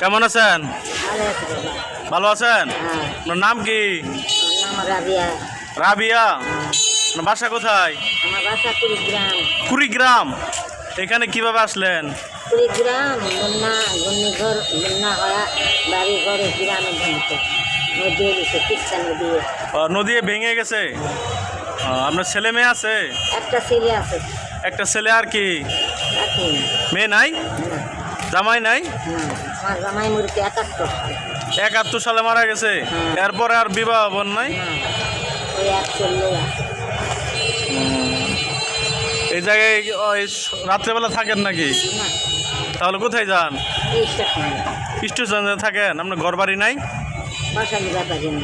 কেমন আছেন? ভালো আছি বাবা। ভালো আছেন? হ্যাঁ, আপনার নাম কি? আমার নাম রাবিয়া। রাবিয়া। হ্যাঁ, আপনার বাসা কোথায়? আমার বাসা কুড়িগ্রাম। কুড়িগ্রাম। এখানে কিভাবে আসলেন? কুড়িগ্রাম ঘূর্ণিঝড় বন্যা হওয়া বাড়ি ঘরে গ্রামে ভূমিতে নদী গেছে তিস্তা নদী। নদী ভেঙে গেছে। আপনার ছেলে মেয়ে আছে? একটা ছেলে আছে। একটা ছেলে আর কি? রাখি মেয়ে নাই? না, জামাই নাই? আমার জামাই মুরগি 71 সাল। 71 সালে মারা গেছে। হ্যাঁ। এরপরে আর বিবাহ বোন নাই? না, ওই এক ছেলে আছে। এই জায়গায় রাত্রেবেলা থাকেন নাকি? না, তাহলে কোথায় যান? এই স্টেশনে স্টেশনে থাকেন? আপনার ঘর বাড়ি নাই? বাসা নিয়ে পারি না।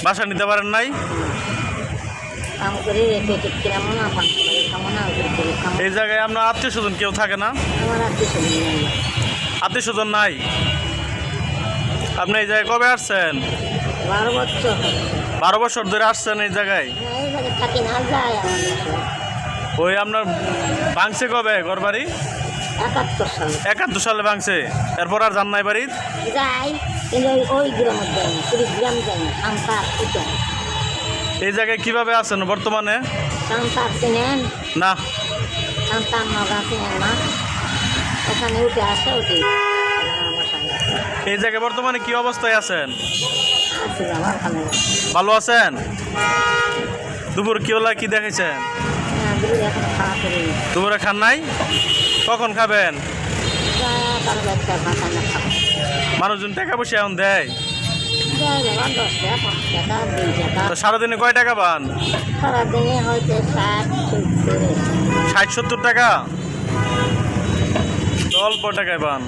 বাসা নিতে পারেন নাই? কাম করে পেটে কেমন না পান করে কেমন না ওদের করে কাম- এই জায়গায় আপনার আত্মীয় স্বজন কেউ থাকে না? আমার আত্মীয় স্বজন নেই। আত্মীয় স্বজন নাই? আপনি এই জায়গায় কবে আসছেন? 12 বছর। 12 বছর ধরে আসছেন এই জায়গায়? এই জায়গায় থাকি না, যায় আমাদের ওই আপনার ভাঙছে কবে ঘর বাড়ি? 71 সালে 71 সালে ভাঙছে। এরপর আর যান নাই বাড়ি? যাই, কিন্তু ওই গ্রামে যাই না, কুড়িগ্রাম যাই না, সান্তার উঠে। এই জায়গায় কিভাবে আছেন বর্তমানে? সান্তার চিনেন? না। সান্তার নগা চিনেন না? ওখানে উঠে আসে উঠে এই জায়গায় বর্তমানে কি অবস্থায় আছেন? আসি আমার ওখানে। ভালো আছেন? দুপুর কি হলো, কি দেখেছেন? দুপুরে এখন খাওয়া করি দুপুরে খান নাই? কখন খাবেন? তার একটা ভাষা না খাবো। মানুষজন টাকা পয়সা এখন দেয়? যাই বাবা, 10 টাকা 5 টাকা 2 টাকা। তো সারাদিনে কয় টাকা পান? সারাদিনে হয়তো 60-70। 60-70 টাকা? তো অল্প টাকায় পান।